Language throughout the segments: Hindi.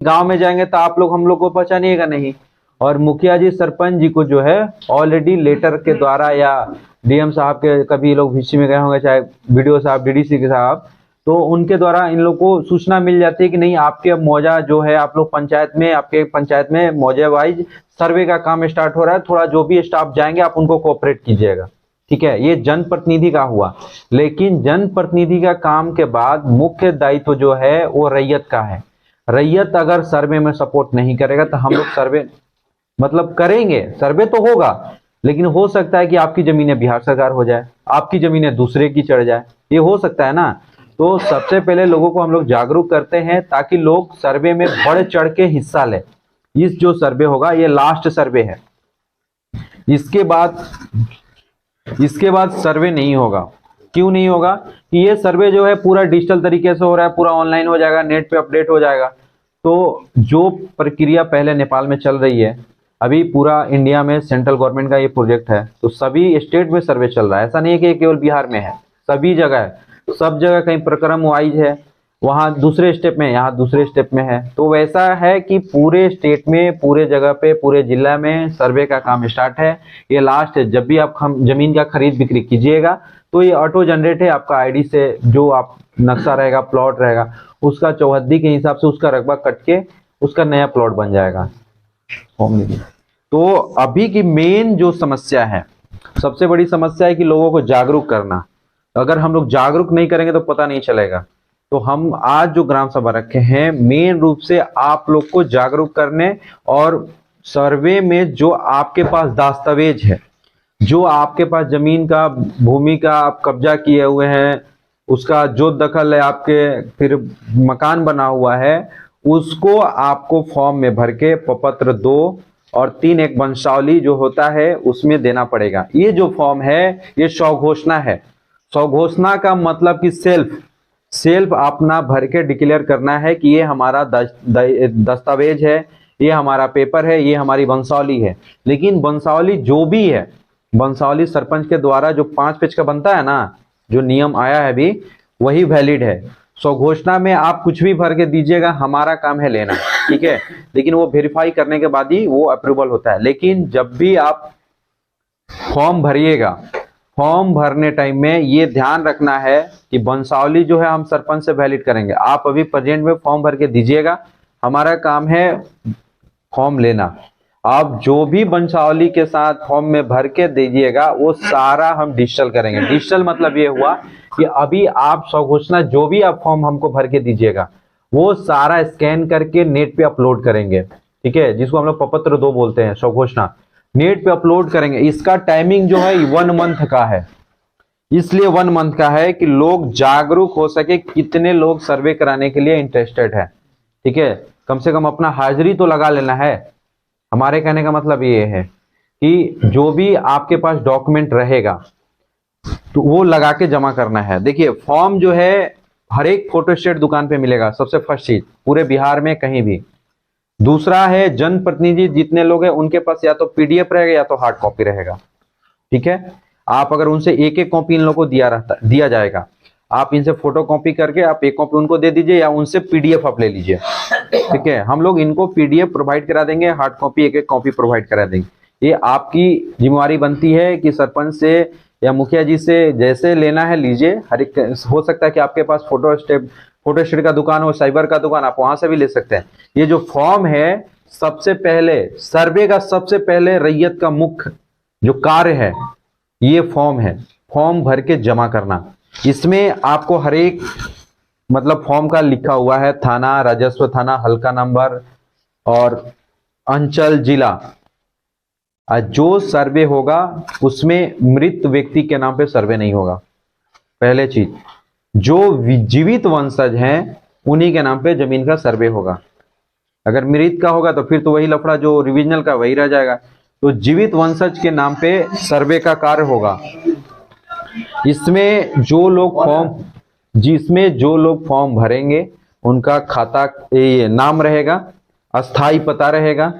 गांव में जाएंगे तो आप लोग हम लोग को पहचानिएगा नहीं। और मुखिया जी सरपंच जी को जो है ऑलरेडी लेटर के द्वारा या डीएम साहब के, कभी लोग हिस्ट्री में गए होंगे, चाहे वीडियो साहब, डीडीसी के साहब, तो उनके द्वारा इन लोग को सूचना मिल जाती है कि नहीं आपके मौजा जो है, आप लोग पंचायत में, आपके पंचायत में मौजे वाइज सर्वे का काम स्टार्ट हो रहा है, थोड़ा जो भी स्टाफ जाएंगे आप उनको कोऑपरेट कीजिएगा। ठीक है, ये जनप्रतिनिधि का हुआ। लेकिन जनप्रतिनिधि का काम के बाद मुख्य दायित्व जो है वो रैयत का है। रैयत अगर सर्वे में सपोर्ट नहीं करेगा तो हम लोग सर्वे मतलब करेंगे, सर्वे तो होगा, लेकिन हो सकता है कि आपकी जमीनें बिहार सरकार हो जाए, आपकी जमीनें दूसरे की चढ़ जाए, ये हो सकता है ना। तो सबसे पहले लोगों को हम लोग जागरूक करते हैं ताकि लोग सर्वे में बढ़ चढ़ के हिस्सा लें। इस जो सर्वे होगा ये लास्ट सर्वे है, इसके बाद सर्वे नहीं होगा। क्यों नहीं होगा? कि ये सर्वे जो है पूरा डिजिटल तरीके से हो रहा है, पूरा ऑनलाइन हो जाएगा, नेट पे अपडेट हो जाएगा। तो जो प्रक्रिया पहले नेपाल में चल रही है, अभी पूरा इंडिया में सेंट्रल गवर्नमेंट का ये प्रोजेक्ट है, तो सभी स्टेट में सर्वे चल रहा है। ऐसा नहीं है कि केवल बिहार में है, सभी जगह है, सब जगह कहीं प्रक्रम वाइज है, वहां दूसरे स्टेप में, यहाँ दूसरे स्टेप में है। तो वैसा है कि पूरे स्टेट में, पूरे जगह पे, पूरे जिला में सर्वे का काम स्टार्ट है। ये लास्ट है। जब भी आप जमीन का खरीद बिक्री कीजिएगा तो ये ऑटो जनरेट है, आपका आईडी से जो आप नक्शा रहेगा, प्लॉट रहेगा, उसका चौहद्दी के हिसाब से उसका रकबा कट के उसका नया प्लॉट बन जाएगा। तो अभी की मेन जो समस्या है, सबसे बड़ी समस्या है कि लोगों को जागरूक करना। अगर हम लोग जागरूक नहीं करेंगे तो पता नहीं चलेगा। तो हम आज जो ग्राम सभा रखे हैं मेन रूप से आप लोग को जागरूक करने, और सर्वे में जो आपके पास दस्तावेज है, जो आपके पास जमीन का, भूमि का आप कब्जा किए हुए हैं, उसका जो दखल है, आपके फिर मकान बना हुआ है, उसको आपको फॉर्म में भर के प्रपत्र 2 और 3 एक वंशावली जो होता है उसमें देना पड़ेगा। ये जो फॉर्म है ये स्वघोषणा है। स्वघोषणा का मतलब कि सेल्फ अपना भर के डिक्लेयर करना है कि ये हमारा दस्तावेज है, ये हमारा पेपर है, ये हमारी वंशावली है। लेकिन वंशावली जो भी है, वंशावली सरपंच के द्वारा जो 5 पेज का बनता है ना, जो नियम आया है अभी, वही वैलिड है। स्वघोषणा में आप कुछ भी भर के दीजिएगा, हमारा काम है लेना, ठीक है, लेकिन वो वेरीफाई करने के बाद ही वो अप्रूवल होता है। लेकिन जब भी आप फॉर्म भरिएगा, फॉर्म भरने टाइम में ये ध्यान रखना है कि वंशावली जो है हम सरपंच से वैलिड करेंगे। आप अभी प्रेजेंट में फॉर्म भर के दीजिएगा, हमारा काम है फॉर्म लेना। आप जो भी वंशावली के साथ फॉर्म में भर के दीजिएगा वो सारा हम डिजिटल करेंगे। डिजिटल मतलब ये हुआ कि अभी आप स्वघोषणा जो भी आप फॉर्म हमको भर के दीजिएगा वो सारा स्कैन करके नेट पे अपलोड करेंगे, ठीक है, जिसको हम लोग प्रपत्र 2 बोलते हैं, स्वघोषणा नेट पे अपलोड करेंगे। इसका टाइमिंग जो है 1 मंथ का है, इसलिए 1 मंथ का है कि लोग जागरूक हो सके कितने लोग सर्वे कराने के लिए इंटरेस्टेड है, ठीक है। कम से कम अपना हाजिरी तो लगा लेना है। हमारे कहने का मतलब ये है कि जो भी आपके पास डॉक्यूमेंट रहेगा तो वो लगा के जमा करना है। देखिए फॉर्म जो है हर एक फोटोस्टेट दुकान पे मिलेगा, सबसे फर्स्ट चीज, पूरे बिहार में कहीं भी। दूसरा है जनप्रतिनिधि जितने लोग हैं उनके पास या तो पीडीएफ रहेगा या तो हार्ड कॉपी रहेगा, ठीक है। आप अगर उनसे एक एक कॉपी इन लोगों को दिया जाएगा, आप इनसे फोटो कॉपी करके आप एक कॉपी उनको दे दीजिए या उनसे पीडीएफ आप ले लीजिए, ठीक है। हम लोग इनको पीडीएफ प्रोवाइड करा देंगे, हार्ड कॉपी एक एक कॉपी प्रोवाइड करा देंगे। ये आपकी जिम्मेवारी बनती है कि सरपंच से या मुखिया जी से जैसे लेना है लीजिए। हर एक हो सकता है कि आपके पास फोटोस्टेट का दुकान हो, साइबर का दुकान, आप वहां से भी ले सकते हैं। ये जो फॉर्म है सबसे पहले सर्वे का, सबसे पहले रैयत का मुख्य जो कार्य है ये फॉर्म है, फॉर्म भर के जमा करना। इसमें आपको हर एक मतलब फॉर्म का लिखा हुआ है, थाना, राजस्व थाना, हल्का नंबर और अंचल, जिला। जो सर्वे होगा उसमें मृत व्यक्ति के नाम पे सर्वे नहीं होगा। पहले चीज, जो जीवित वंशज हैं उन्हीं के नाम पे जमीन का सर्वे होगा। अगर मृत का होगा तो फिर तो वही लफड़ा जो रिविजनल का वही रह जाएगा। तो जीवित वंशज के नाम पे सर्वे का कार्य होगा। जिसमें जो लोग फॉर्म भरेंगे उनका खाता नाम रहेगा, अस्थाई पता रहेगा।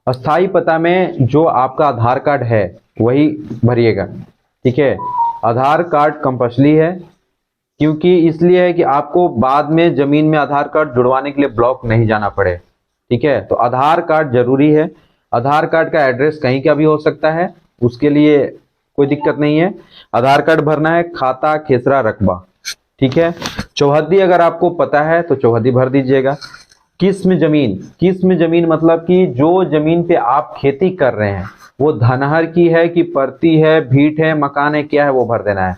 अस्थाई पता में जो आपका आधार कार्ड है वही भरिएगा, ठीक है। आधार कार्ड कंपल्सरी है, क्योंकि इसलिए है कि आपको बाद में जमीन में आधार कार्ड जुड़वाने के लिए ब्लॉक नहीं जाना पड़े, ठीक है, तो आधार कार्ड जरूरी है। आधार कार्ड का एड्रेस कहीं का भी हो सकता है, उसके लिए कोई दिक्कत नहीं है। आधार कार्ड भरना है, खाता खेसरा रकबा, ठीक है। चौहद्दी अगर आपको पता है तो चौहद्दी भर दीजिएगा। किस्म जमीन, किस्म जमीन मतलब कि जो जमीन पे आप खेती कर रहे हैं वो धनहर की है कि परती है, भीट है, मकान है, क्या है, वो भर देना है।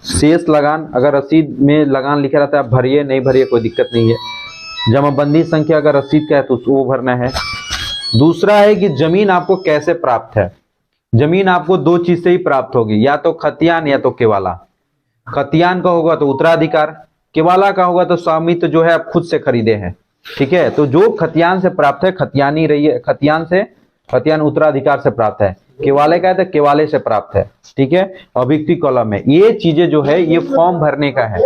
शेष लगान, अगर रसीद में लगान लिखा रहता है आप भरिए, नहीं भरिए कोई दिक्कत नहीं है। जमाबंदी संख्या अगर रसीद का है तो वो भरना है। दूसरा है कि जमीन आपको कैसे प्राप्त है। जमीन आपको दो चीज से ही प्राप्त होगी, या तो खतियान या तो केवाला। खतियान का होगा तो उत्तराधिकार, केवाला का होगा तो स्वामित्व जो है आप खुद से खरीदे हैं, ठीक है। तो जो खतियान से प्राप्त है खतियानी रही है, खतियान से, खतियान उत्तराधिकार से प्राप्त है। केवाले का है तो केवाले से प्राप्त है, ठीक है। अभिव्यक्ति कॉलम में ये चीजें जो है ये फॉर्म भरने का है।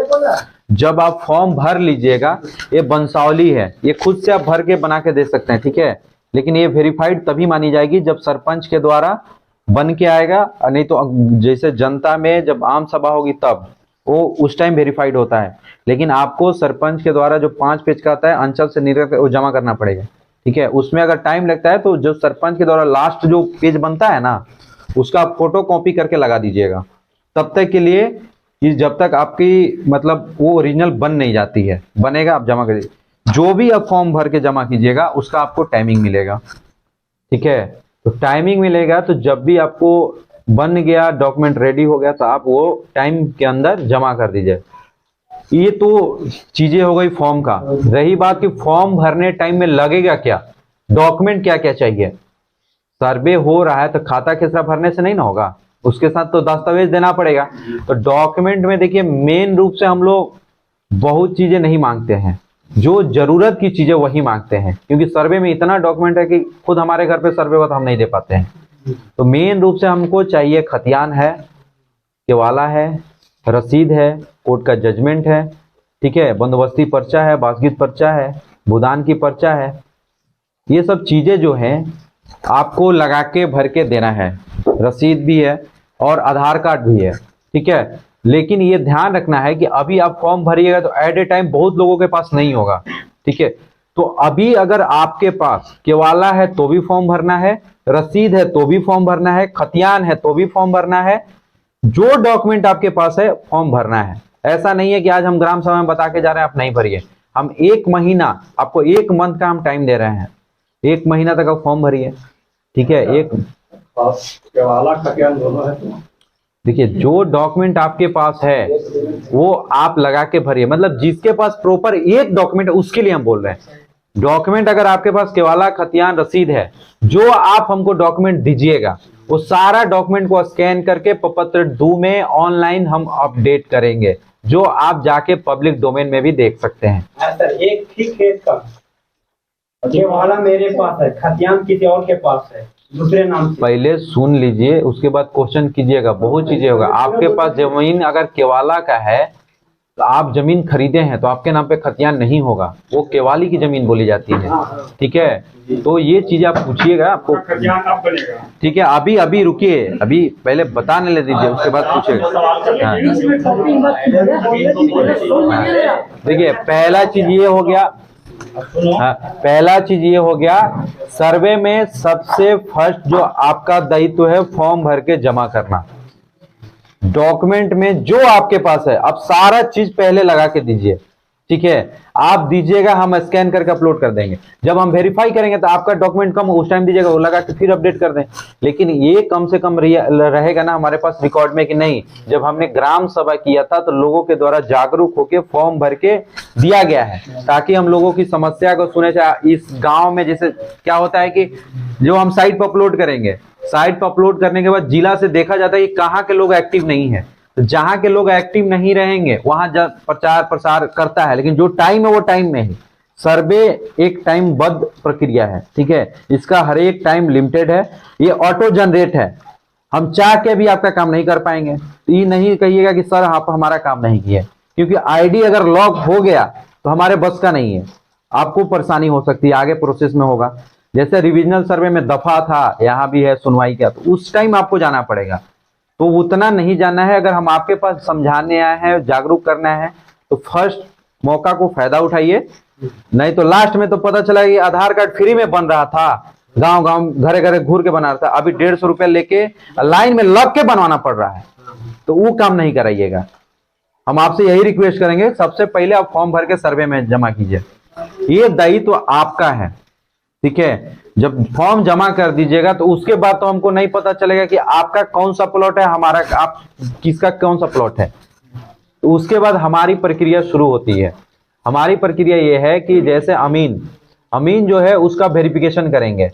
जब आप फॉर्म भर लीजिएगा, ये वंशावली है, ये खुद से आप भर के बना के दे सकते हैं, ठीक है। लेकिन ये वेरीफाइड तभी मानी जाएगी जब सरपंच के द्वारा बन के आएगा, और नहीं तो जैसे जनता में जब आम सभा होगी तब वो उस टाइम वेरीफाइड होता है। लेकिन आपको सरपंच के द्वारा जो 5 पेज का आता है अंचल से निर्गत वो जमा करना पड़ेगा, ठीक है। उसमें अगर टाइम लगता है तो जो सरपंच के द्वारा लास्ट जो पेज बनता है ना, उसका फोटो कॉपी करके लगा दीजिएगा तब तक के लिए, कि जब तक आपकी मतलब वो ओरिजिनल बन नहीं जाती है। बनेगा आप जमा करिए। जो भी आप फॉर्म भर के जमा कीजिएगा उसका आपको टाइमिंग मिलेगा, ठीक है। तो टाइमिंग मिलेगा तो जब भी आपको बन गया, डॉक्यूमेंट रेडी हो गया, तो आप वो टाइम के अंदर जमा कर दीजिए। ये तो चीजें हो गई फॉर्म का। रही बात कि फॉर्म भरने टाइम में लगेगा क्या, डॉक्यूमेंट क्या क्या चाहिए। सर्वे हो रहा है तो खाता खेसरा भरने से नहीं ना होगा, उसके साथ तो दस्तावेज देना पड़ेगा। तो डॉक्यूमेंट में देखिए मेन रूप से हम लोग बहुत चीजें नहीं मांगते हैं, जो जरूरत की चीजें वही मांगते हैं, क्योंकि सर्वे में इतना डॉक्यूमेंट है कि खुद हमारे घर पे सर्वे हुआ तो हम नहीं दे पाते हैं। तो मेन रूप से हमको चाहिए खतियान है, केवाला है, रसीद है, कोर्ट का जजमेंट है, ठीक है, बंदोबस्ती पर्चा है, बासगीत पर्चा है, भूदान की पर्चा है। ये सब चीजें जो हैं आपको लगा के भर के देना है। रसीद भी है और आधार कार्ड भी है, ठीक है। लेकिन ये ध्यान रखना है कि अभी आप फॉर्म भरिएगा तो एट ए टाइम बहुत लोगों के पास नहीं होगा, ठीक है। तो अभी अगर आपके पास केवाला है तो भी फॉर्म भरना है, रसीद है तो भी फॉर्म भरना है, खतियान है तो भी फॉर्म भरना है। जो डॉक्यूमेंट आपके पास है फॉर्म भरना है। ऐसा नहीं है कि आज हम ग्राम सभा में बता के जा रहे हैं आप नहीं भरिए। हम 1 महीना आपको 1 मंथ का हम टाइम दे रहे हैं, 1 महीना तक आप फॉर्म भरिए, ठीक है। केवाला खतियान दोनों है। देखिए जो डॉक्यूमेंट आपके पास है वो आप लगा के भरिए, मतलब जिसके पास प्रॉपर एक डॉक्यूमेंट है उसके लिए हम बोल रहे हैं। डॉक्यूमेंट अगर आपके पास केवाला खतियान रसीद है, जो आप हमको डॉक्यूमेंट दीजिएगा वो सारा डॉक्यूमेंट को स्कैन करके प्रपत्र 2 में ऑनलाइन हम अपडेट करेंगे, जो आप जाके पब्लिक डोमेन में भी देख सकते हैं। सर एक ठीक खेत का केवाला मेरे पास है, खतियान किसी और के पास है दूसरे नाम से। पहले सुन लीजिए उसके बाद क्वेश्चन कीजिएगा, बहुत चीजें होगा। आपके पास जमीन अगर केवाला का है तो आप जमीन खरीदे हैं तो आपके नाम पे खतियान नहीं होगा, वो केवाली की जमीन बोली जाती है, ठीक है। तो ये चीज आप पूछिएगा, आपको ठीक है। अभी रुकिए, अभी पहले बताने ले दीजिए उसके बाद पूछिएगा। देखिए पहला चीज ये हो गया, पहला चीज ये हो गया, सर्वे में सबसे फर्स्ट जो आपका दायित्व है फॉर्म भर के जमा करना। डॉक्यूमेंट में जो आपके पास है आप सारा चीज पहले लगा के दीजिए, ठीक है। आप दीजिएगा हम स्कैन करके अपलोड कर देंगे। जब हम वेरीफाई करेंगे तो आपका डॉक्यूमेंट कम उस टाइम दीजिएगा, वो लगा के फिर अपडेट कर दें। लेकिन ये कम से कम रहेगा ना हमारे पास रिकॉर्ड में कि नहीं, जब हमने ग्राम सभा किया था तो लोगों के द्वारा जागरूक होकर फॉर्म भर के दिया गया है, ताकि हम लोगों की समस्या को सुने। इस गाँव में जैसे क्या होता है कि जो हम साइट पर अपलोड करेंगे, साइट पर अपलोड करने के बाद जिला से देखा जाता है कि कहाँ के लोग एक्टिव नहीं है। तो जहां के लोग एक्टिव नहीं रहेंगे वहां जब प्रचार प्रसार करता है, लेकिन जो टाइम है वो टाइम में ही। सर्वे एक टाइम बद्ध प्रक्रिया है, ठीक है। इसका हर एक टाइम लिमिटेड है, ये ऑटो जनरेट है। हम चाह के भी आपका काम नहीं कर पाएंगे। तो ये नहीं कहिएगा कि सर आप हमारा काम नहीं किए, क्योंकि आईडी अगर लॉक हो गया तो हमारे बस का नहीं है, आपको परेशानी हो सकती है, आगे प्रोसेस में होगा। जैसे रिविजनल सर्वे में दफा था, यहाँ भी है सुनवाई का, तो उस टाइम आपको जाना पड़ेगा। तो उतना नहीं जाना है। अगर हम आपके पास समझाने आए हैं, जागरूक करना है, तो फर्स्ट मौका को फायदा उठाइए। नहीं तो लास्ट में तो पता चला कि आधार कार्ड फ्री में बन रहा था, गांव गांव घरे घरे घूर के बना रहा था, अभी 150 रुपया लेके लाइन में लग के बनवाना पड़ रहा है। तो वो काम नहीं कराइएगा। हम आपसे यही रिक्वेस्ट करेंगे, सबसे पहले आप फॉर्म भर के सर्वे में जमा कीजिए, ये दायित्व तो आपका है, ठीक है। जब फॉर्म जमा कर दीजिएगा तो उसके बाद तो हमको नहीं पता चलेगा कि आपका कौन सा प्लॉट है, हमारा आप किसका कौन सा प्लॉट है। तो उसके बाद हमारी प्रक्रिया शुरू होती है। हमारी प्रक्रिया ये है कि जैसे अमीन जो है उसका वेरिफिकेशन करेंगे।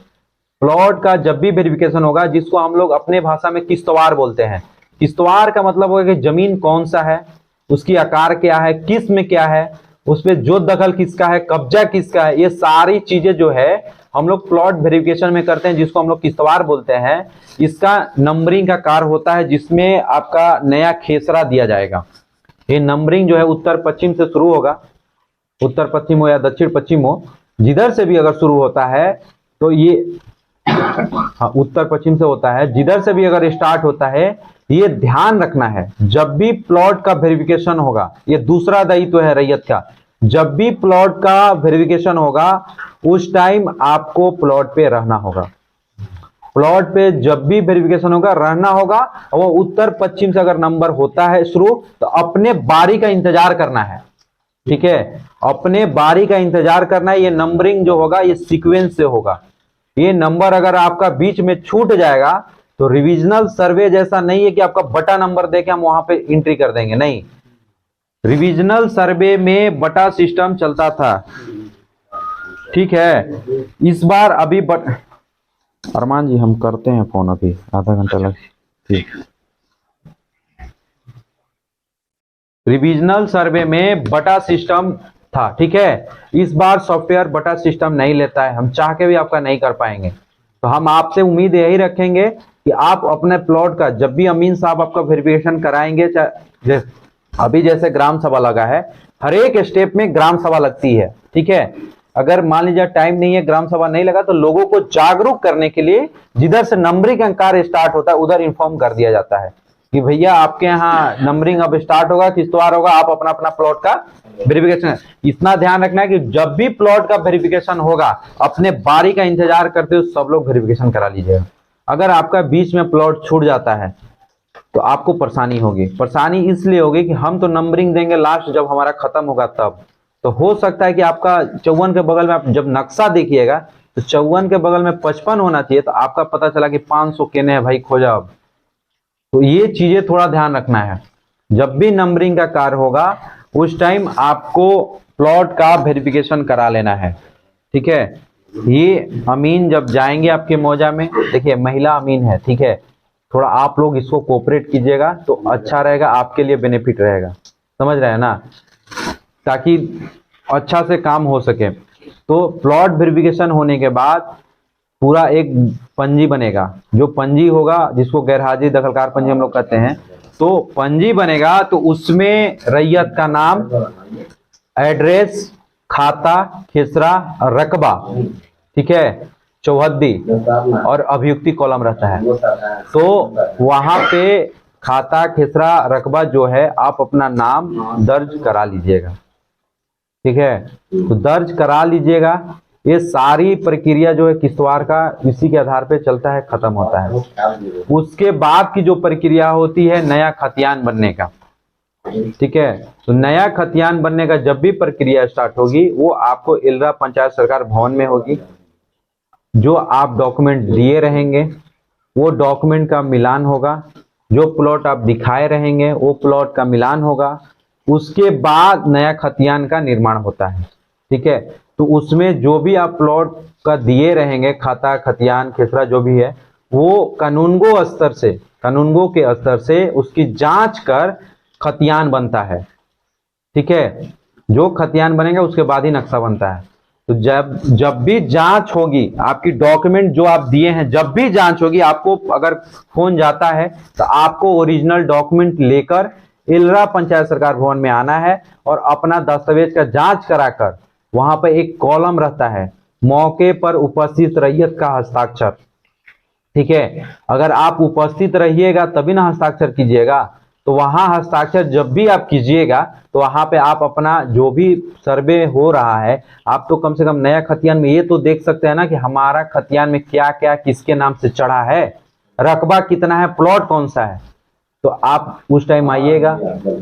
प्लॉट का जब भी वेरिफिकेशन होगा, जिसको हम लोग अपने भाषा में किस्तवार बोलते हैं। किस्तवार का मतलब होगा कि जमीन कौन सा है, उसकी आकार क्या है, किस में क्या है, उस पर जोत दखल किसका है, कब्जा किसका है, ये सारी चीजें जो है हम लोग प्लॉट वेरिफिकेशन में करते हैं, जिसको हम लोग किस्तवार बोलते हैं। इसका नंबरिंग का कार्य होता है, जिसमें आपका नया खेसरा दिया जाएगा। ये नंबरिंग जो है उत्तर पश्चिम से शुरू होगा, उत्तर पश्चिम हो या दक्षिण पश्चिम हो, जिधर से भी अगर शुरू होता है तो ये हाँ उत्तर पश्चिम से होता है, जिधर से भी अगर स्टार्ट होता है, ये ध्यान रखना है। जब भी प्लॉट का वेरिफिकेशन होगा, ये दूसरा दायित्व है रैयत का, जब भी प्लॉट का वेरिफिकेशन होगा उस टाइम आपको प्लॉट पे रहना होगा। प्लॉट पे जब भी वेरिफिकेशन होगा रहना होगा। और वो उत्तर पश्चिम से अगर नंबर होता है शुरू, तो अपने बारी का इंतजार करना है, ठीक है, अपने बारी का इंतजार करना है। ये नंबरिंग जो होगा ये सीक्वेंस से होगा। ये नंबर अगर आपका बीच में छूट जाएगा तो रिविजनल सर्वे जैसा नहीं है कि आपका बटा नंबर देके हम वहां पे एंट्री कर देंगे, नहीं। रिविजनल सर्वे में बटा सिस्टम चलता था, ठीक है। इस बार अभी अरमान जी हम करते हैं फोन, अभी आधा घंटा लग, ठीक। रिविजनल सर्वे में बटा सिस्टम था, ठीक है। इस बार सॉफ्टवेयर बटा सिस्टम नहीं लेता है, हम चाह के भी आपका नहीं कर पाएंगे। तो हम आपसे उम्मीद यही रखेंगे कि आप अपने प्लॉट का जब भी अमीन साहब आपका वेरिफिकेशन कराएंगे, अभी जैसे ग्राम सभा लगा है, हर एक स्टेप में ग्राम सभा लगती है, ठीक है। अगर मान लीजिए टाइम नहीं है, ग्राम सभा नहीं लगा, तो लोगों को जागरूक करने के लिए जिधर से नंबरिंग का कार्य स्टार्ट होता है उधर इन्फॉर्म कर दिया जाता है कि भैया आपके यहाँ नंबरिंग अब स्टार्ट होगा, किस्तवार होगा, आप अपना अपना प्लॉट का वेरिफिकेशन। इतना ध्यान रखना है कि जब भी प्लॉट का वेरिफिकेशन होगा, अपने बारी का इंतजार करते हुए सब लोग वेरिफिकेशन करा लीजिएगा। अगर आपका बीच में प्लॉट छूट जाता है तो आपको परेशानी होगी। परेशानी इसलिए होगी कि हम तो नंबरिंग देंगे लास्ट जब हमारा खत्म होगा तब। तो हो सकता है कि आपका 54 के बगल में आप जब नक्शा देखिएगा तो 54 के बगल में 55 होना चाहिए, तो आपका पता चला कि 500 केने है भाई, खोजा अब। तो ये चीजें थोड़ा ध्यान रखना है। जब भी नंबरिंग का कार्य होगा उस टाइम आपको प्लॉट का वेरिफिकेशन करा लेना है, ठीक है। ये अमीन जब जाएंगे आपके मौजा में, देखिए महिला अमीन है, ठीक है, थोड़ा आप लोग इसको कोऑपरेट कीजिएगा तो अच्छा रहेगा, आपके लिए बेनिफिट रहेगा, समझ रहे हैं ना, ताकि अच्छा से काम हो सके। तो प्लॉट वेरिफिकेशन होने के बाद पूरा एक पंजी बनेगा, जो पंजी होगा जिसको गैरहाजिर दखलकार पंजी हम लोग कहते हैं। तो पंजी बनेगा तो उसमें रैयत का नाम, एड्रेस, खाता, खेसरा, रकबा, ठीक है, चौहद्दी और अभियुक्ति कॉलम रहता है। तो वहां पे खाता, खेसरा, रकबा जो है आप अपना नाम दर्ज करा लीजिएगा, ठीक है। तो दर्ज करा लीजिएगा। ये सारी प्रक्रिया जो है किस्तवार का इसी के आधार पे चलता है, खत्म होता है। उसके बाद की जो प्रक्रिया होती है नया खतियान बनने का, ठीक है। तो नया खतियान बनने का जब भी प्रक्रिया स्टार्ट होगी वो आपको इलरा पंचायत सरकार भवन में होगी। जो आप डॉक्यूमेंट दिए रहेंगे वो डॉक्यूमेंट का मिलान होगा, जो प्लॉट आप दिखाए रहेंगे वो प्लॉट का मिलान होगा। उसके बाद नया खतियान का निर्माण होता है, ठीक है। तो उसमें जो भी आप प्लॉट का दिए रहेंगे, खाता, खतियान, खेसरा जो भी है, वो कानूनगो स्तर से, कानूनगो के स्तर से उसकी जांच कर खतियान बनता है, ठीक है। जो खतियान बनेगा उसके बाद ही नक्शा बनता है। तो जब भी जांच होगी, आपकी डॉक्यूमेंट जो आप दिए हैं, जब भी जांच होगी, आपको अगर फोन जाता है तो आपको ओरिजिनल डॉक्यूमेंट लेकर इलरा पंचायत सरकार भवन में आना है और अपना दस्तावेज का जांच कराकर वहां पर एक कॉलम रहता है, मौके पर उपस्थित रैयत का हस्ताक्षर, ठीक है। अगर आप उपस्थित रहिएगा तभी ना हस्ताक्षर कीजिएगा। तो वहां हस्ताक्षर जब भी आप कीजिएगा तो वहां पे आप अपना जो भी सर्वे हो रहा है, आप तो कम से कम नया खतियान में ये तो देख सकते हैं ना कि हमारा खतियान में क्या क्या किसके नाम से चढ़ा है, रकबा कितना है, प्लॉट कौन सा है। तो आप उस टाइम आइएगा,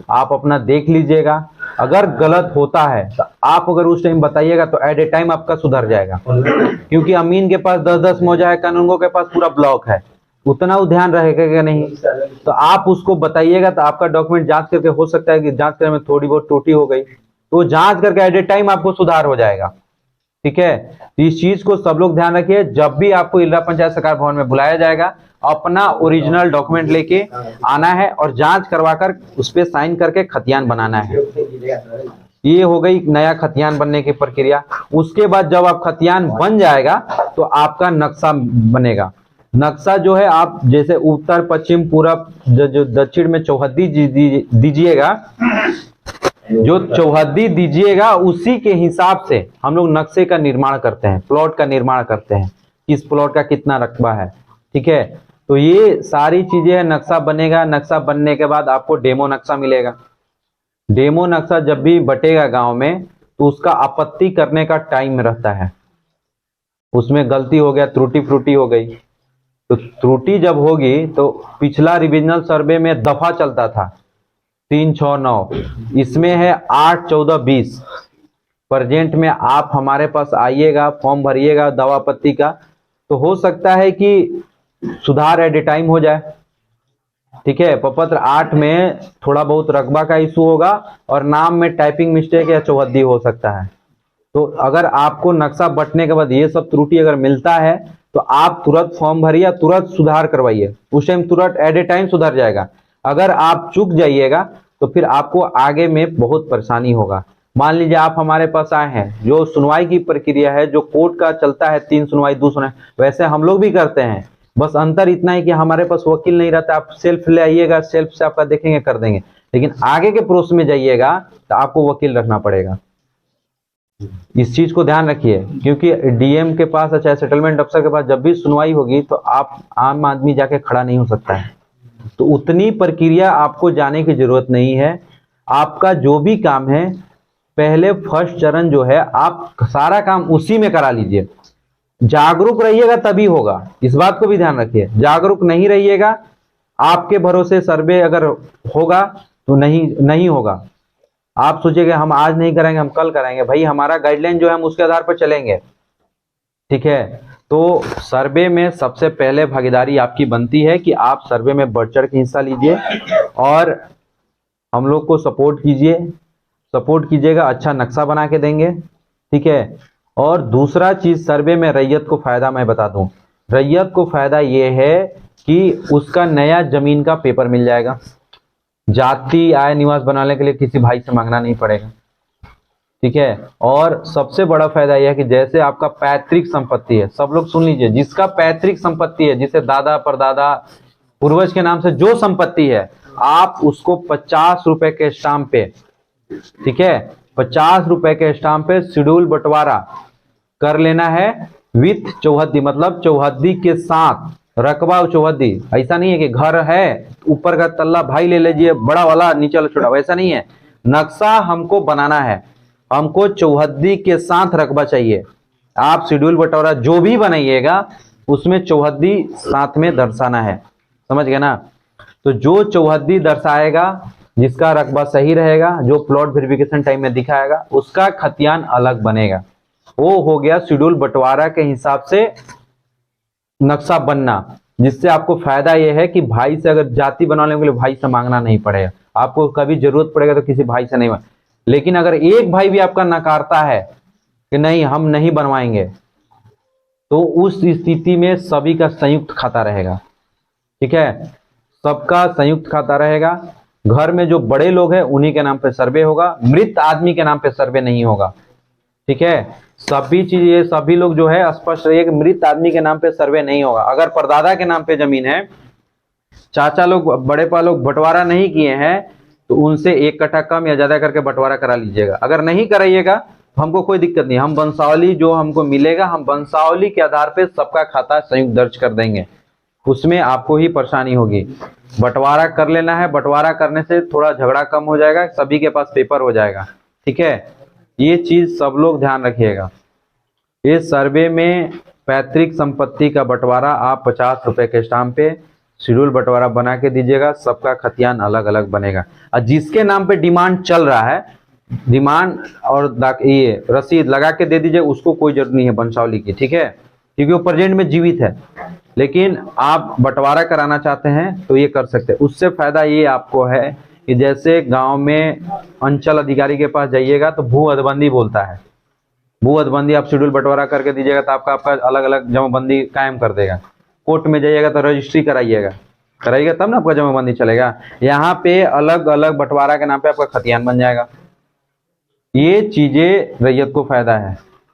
आप अपना देख लीजिएगा। अगर गलत होता है तो आप अगर उस टाइम बताइएगा तो एट ए टाइम आपका सुधर जाएगा, क्योंकि अमीन के पास 10-10 मौजा है, कानूनगो के पास पूरा ब्लॉक है, उतना वो ध्यान रहेगा कि नहीं। तो आप उसको बताइएगा तो आपका डॉक्यूमेंट जांच करके, हो सकता है कि जांच करने में थोड़ी बहुत त्रुटि हो गई तो जांच करके एट ए टाइम आपको सुधार हो जाएगा। ठीक है, तो इस चीज को सब लोग ध्यान रखिए। जब भी आपको इल्ला पंचायत सरकार भवन में बुलाया जाएगा, अपना ओरिजिनल डॉक्यूमेंट लेके आना है और जांच करवाकर उस पर साइन करके खतियान बनाना है। ये हो गई नया खतियान बनने की प्रक्रिया। उसके बाद जब आप खतियान बन जाएगा तो आपका नक्शा बनेगा। नक्शा जो है, आप जैसे उत्तर पश्चिम पूरब जो दक्षिण में चौहद्दी दीजिएगा, जो चौहद्दी दीजिएगा उसी के हिसाब से हम लोग नक्शे का निर्माण करते हैं, प्लॉट का निर्माण करते हैं, किस प्लॉट का कितना रकबा है। ठीक है, तो ये सारी चीजें नक्शा बनेगा। नक्शा बनने के बाद आपको डेमो नक्शा मिलेगा। डेमो नक्शा जब भी बटेगा गांव में तो उसका आपत्ति करने का टाइम रहता है। उसमें गलती हो गया, त्रुटि फ्रूटी हो गई, तो त्रुटि जब होगी तो पिछला रिविजनल सर्वे में दफा चलता था 3, 6, 9, इसमें है 8, 14, 20। प्रेजेंट में आप हमारे पास आइएगा, फॉर्म भरिएगा दवा पत्ती का, तो हो सकता है कि सुधार एट ए टाइम हो जाए। ठीक है, प्रपत्र 8 में थोड़ा बहुत रकबा का इशू होगा और नाम में टाइपिंग मिस्टेक या चौहद्दी हो सकता है। तो अगर आपको नक्शा बंटने के बाद ये सब त्रुटि अगर मिलता है तो आप तुरंत फॉर्म भरिए, तुरंत सुधार करवाइए, उस टाइम तुरंत एट ए टाइम सुधर जाएगा। अगर आप चूक जाइएगा तो फिर आपको आगे में बहुत परेशानी होगा। मान लीजिए आप हमारे पास आए हैं, जो सुनवाई की प्रक्रिया है, जो कोर्ट का चलता है 3 सुनवाई 2 सुनवाई, वैसे हम लोग भी करते हैं, बस अंतर इतना है कि हमारे पास वकील नहीं रहता। आप सेल्फ ले आइएगा, सेल्फ से आपका देखेंगे, कर देंगे। लेकिन आगे के प्रोसेस में जाइएगा तो आपको वकील रखना पड़ेगा। इस चीज को ध्यान रखिए, क्योंकि डीएम के पास, चाहे सेटलमेंट अफसर के पास जब भी सुनवाई होगी तो आप आम आदमी जाके खड़ा नहीं हो सकता है। तो उतनी प्रक्रिया आपको जाने की जरूरत नहीं है। आपका जो भी काम है, पहले फर्स्ट चरण जो है, आप सारा काम उसी में करा लीजिए। जागरूक रहिएगा तभी होगा, इस बात को भी ध्यान रखिए। जागरूक नहीं रहिएगा, आपके भरोसे सर्वे अगर होगा तो नहीं होगा। आप सोचिएगा हम आज नहीं करेंगे, हम कल करेंगे। भाई हमारा गाइडलाइन जो है हम उसके आधार पर चलेंगे। ठीक है, तो सर्वे में सबसे पहले भागीदारी आपकी बनती है कि आप सर्वे में बढ़ चढ़ के हिस्सा लीजिए और हम लोग को सपोर्ट कीजिएगा, अच्छा नक्शा बना के देंगे। ठीक है, और दूसरा चीज सर्वे में रैयत को फायदा मैं बता दूं। रैयत को फायदा ये है कि उसका नया जमीन का पेपर मिल जाएगा, जाति आय निवास बनाने के लिए किसी भाई से मांगना नहीं पड़ेगा। ठीक है, और सबसे बड़ा फायदा यह है कि जैसे आपका पैतृक संपत्ति है, सब लोग सुन लीजिए, जिसका पैतृक संपत्ति है, जिसे दादा परदादा पूर्वज के नाम से जो संपत्ति है, आप उसको 50 रुपए के स्टाम्प पे, ठीक है, 50 रुपए के स्टाम्प पे शेड्यूल बंटवारा कर लेना है विथ चौहद्दी, मतलब चौहद्दी के साथ रकबा और चौहद्दी। ऐसा नहीं है कि घर है ऊपर का तल्ला भाई ले लीजिए बड़ा वाला, नीचे वाला छोटा, वैसा नहीं है। नक्शा हमको बनाना है, हमको चौहद्दी के साथ रकबा चाहिए। आप शेड्यूल बंटवारा जो भी बनाइएगा उसमें चौहद्दी साथ में दर्शाना है, समझ गए ना। तो जो चौहद्दी दर्शाएगा, जिसका रकबा सही रहेगा, जो प्लॉट वेरिफिकेशन टाइम में दिखाएगा, उसका खतियान अलग बनेगा। वो हो गया शेड्यूल बंटवारा के हिसाब से नक्शा बनना, जिससे आपको फायदा यह है कि भाई से अगर जाति बनाने के लिए भाई से मांगना नहीं पड़ेगा। आपको कभी जरूरत पड़ेगा तो किसी भाई से नहीं मांग। लेकिन अगर एक भाई भी आपका नकारता है कि नहीं हम नहीं बनवाएंगे, तो उस स्थिति में सभी का संयुक्त खाता रहेगा। ठीक है, सबका संयुक्त खाता रहेगा। घर में जो बड़े लोग हैं उन्हीं के नाम पे सर्वे होगा, मृत आदमी के नाम पे सर्वे नहीं होगा। ठीक है, सभी चीज ये सभी लोग जो है स्पष्ट रहिए कि मृत आदमी के नाम पे सर्वे नहीं होगा। अगर परदादा के नाम पे जमीन है, चाचा लोग बड़े पा लोग बंटवारा नहीं किए हैं, तो उनसे 1 कट्ठा कम या ज्यादा करके बंटवारा करा लीजिएगा। अगर नहीं कराइएगा हमको कोई दिक्कत नहीं, हम वंशावली जो हमको मिलेगा, हम वंशावली के आधार पे सबका खाता संयुक्त दर्ज कर देंगे, उसमें आपको ही परेशानी होगी। बंटवारा कर लेना है। बंटवारा करने से थोड़ा झगड़ा कम हो जाएगा, सभी के पास पेपर हो जाएगा। ठीक है, ये चीज सब लोग ध्यान रखिएगा। इस सर्वे में पैतृक संपत्ति का बंटवारा आप 50 रुपए के स्टाम्प पे शेड्यूल बंटवारा बना के दीजिएगा। सबका खतियान अलग अलग बनेगा। और जिसके नाम पे डिमांड चल रहा है, डिमांड और ये रसीद लगा के दे दीजिए, उसको कोई जरूरत नहीं है वंशावली की। ठीक है, क्योंकि वो प्रेजेंट में जीवित है। लेकिन आप बंटवारा कराना चाहते हैं तो ये कर सकते हैं। उससे फायदा ये आपको है कि जैसे गांव में अंचल अधिकारी के पास जाइएगा तो भू अदबंदी बोलता है। भू अदबंदी आप शेड्यूल बंटवारा करके दीजिएगा तो आपका अलग अलग जमाबंदी कायम कर देगा। कोर्ट में जाइएगा तो रजिस्ट्री कराइएगा तब ना आपका जमाबंदी चलेगा। यहाँ पे अलग अलग बंटवारा के नाम पे आपका खतियान बन जाएगा। ये चीजें रैयत को फायदा है।